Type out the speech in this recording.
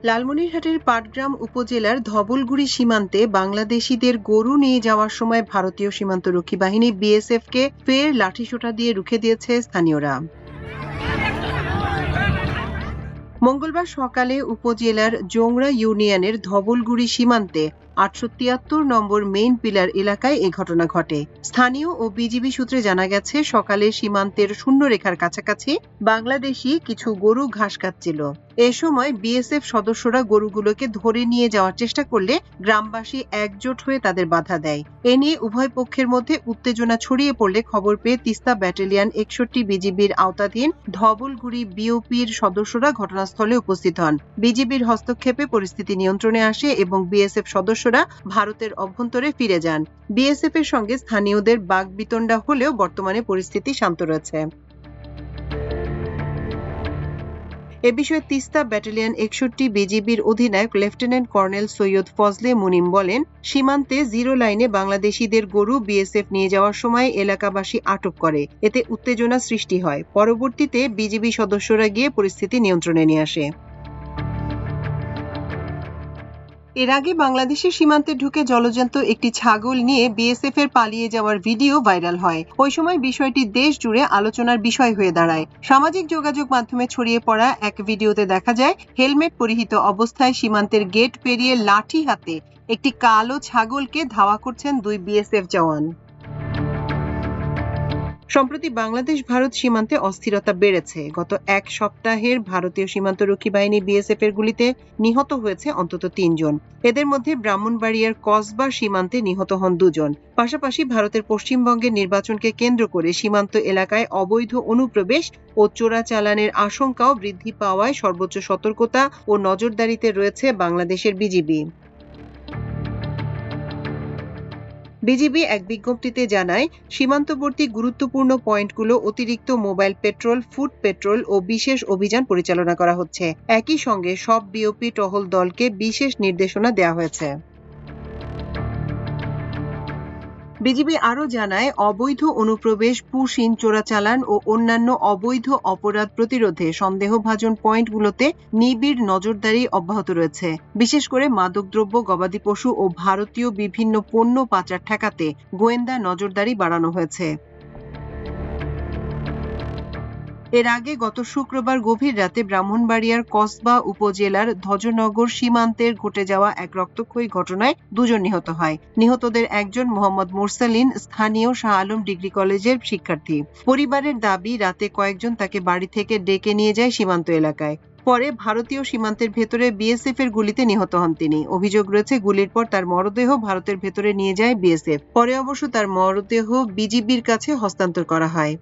লালমনিরহাটের পাটগ্রাম উপজেলার ধবলগুড়ি সীমান্তে বাংলাদেশিদের গরু নিয়ে যাওয়ার সময় ভারতীয় সীমান্তরক্ষী বাহিনী বিএসএফকে ফের লাঠিসোঁটা দিয়ে রুখে দিয়েছে স্থানীয়রা। মঙ্গলবার সকালে উপজেলার জোংরা ইউনিয়নের ধবলগুড়ি সীমান্তে ৮৭৩ নম্বর মেইন পিলার এলাকায় এই ঘটনা ঘটে। স্থানীয় ও বিজিবি সূত্রে জানা গেছে, সকালে সীমান্তের শূন্যরেখার কাছাকাছি বাংলাদেশি কিছু গরু ঘাস খাচ্ছিল। এ সময় বিএসএফ সদস্যরা গরুগুলোকে ধরে নিয়ে যাওয়ার চেষ্টা করলে গ্রামবাসী একজোট হয়ে তাদের বাধা দেয়। এ নিয়ে উভয় পক্ষের মধ্যে উত্তেজনা ছড়িয়ে পড়লে খবর পেয়ে তিস্তা ব্যাটালিয়ন ৬১ বিজিবির আওতাধীন ধবলগুড়ি বিওপির সদস্যরা ঘটনাস্থলে উপস্থিত হন। বিজিবির হস্তক্ষেপে পরিস্থিতি নিয়ন্ত্রণে আসে এবং বিএসএফ সদস্যরা ভারতের অভ্যন্তরে ফিরে যান। বিএসএফ এর সঙ্গে স্থানীয়দের বাকবিতণ্ডা হলেও বর্তমানে পরিস্থিতি শান্ত রয়েছে। এ বিষয়ে তিস্তা ব্যাটালিয়ন ৬১ বিজিবির অধিনায়ক লেফটেন্যান্ট কর্নেল সৈয়দ ফজলে মুনিম বলেন, সীমান্তে জিরো লাইনে বাংলাদেশিদের গরু বিএসএফ নিয়ে যাওয়ার সময় এলাকাবাসী আটক করে। এতে উত্তেজনা সৃষ্টি হয়। পরবর্তীতে বিজিবি সদস্যরা গিয়ে পরিস্থিতি নিয়ন্ত্রণে নিয়ে আসে। এর আগে বাংলাদেশের সীমান্তে ঢুকে জলজন্ত একটি ছাগল নিয়ে বিএসএফ এর পালিয়ে যাওয়ার ভিডিও ভাইরাল হয়। ওই সময় বিষয়টি দেশ জুড়ে আলোচনার বিষয় হয়ে দাঁড়ায়। সামাজিক যোগাযোগ মাধ্যমে ছড়িয়ে পড়া এক ভিডিওতে দেখা যায়, হেলমেট পরিহিত অবস্থায় সীমান্তের গেট পেরিয়ে লাঠি হাতে একটি কালো ছাগলকে ধাওয়া করছেন দুই বিএসএফ জওয়ান। সম্প্রতি বাংলাদেশ ভারত সীমান্তে অস্থিরতা বেড়েছে। গত এক সপ্তাহের ভারতীয় সীমান্তরক্ষী বাহিনী বিএসএফ এর গুলিতে নিহত হয়েছে অন্তত ৩ জন। এদের মধ্যে ব্রাহ্মণবাড়িয়ার কসবা সীমান্তে নিহত হন ২ জন। পাশাপাশি ভারতের পশ্চিমবঙ্গের নির্বাচনকে কেন্দ্র করে সীমান্ত এলাকায় অবৈধ অনুপ্রবেশ ও চোরাচালানের আশঙ্কাও বৃদ্ধি পাওয়ায় সর্বোচ্চ সতর্কতা ও নজরদারিতে রয়েছে বাংলাদেশের বিজিবি। বিজিবি এক বিজ্ঞপ্তিতে জানায়, সীমান্তবর্তী গুরুত্বপূর্ণ পয়েন্টগুলো অতিরিক্ত মোবাইল পেট্রোল, ফুট পেট্রোল ও বিশেষ অভিযান পরিচালনা করা হচ্ছে। একই সঙ্গে সব বিওপি টহল দলকে বিশেষ নির্দেশনা দেওয়া হয়েছে। বিজিবি আরও জানায়, অবৈধ অনুপ্রবেশ, পুশিন, চোরাচালান ও অন্যান্য অবৈধ অপরাধ প্রতিরোধে সন্দেহভাজন পয়েন্টগুলোতে নিবিড় নজরদারি অব্যাহত রয়েছে। বিশেষ করে মাদকদ্রব্য, গবাদি পশু ও ভারতীয় বিভিন্ন পণ্য পাচার ঠেকাতে গোয়েন্দা নজরদারি বাড়ানো হয়েছে। এর আগে গত শুক্রবার গভীর রাতে ব্রাহ্মণবাড়িয়ার কসবা উপজেলার ধ্বজনগর সীমান্তের ঘটে যাওয়া এক রক্তক্ষয়ী ঘটনায় ২ জন নিহত হয়। নিহতদের একজন মোহাম্মদ মুরসালিন, স্থানীয় শাহ আলম ডিগ্রি কলেজের শিক্ষার্থী। পরিবারের দাবি, রাতে কয়েকজন তাকে বাড়ি থেকে ডেকে নিয়ে যায় সীমান্ত এলাকায়। পরে ভারতীয় সীমান্তের ভেতরে বিএসএফ এর গুলিতে নিহত হন তিনি। অভিযোগ রয়েছে, গুলির পর তার মরদেহ ভারতের ভেতরে নিয়ে যায় বিএসএফ। পরে অবশ্য তার মরদেহ বিজিবির কাছে হস্তান্তর করা হয়।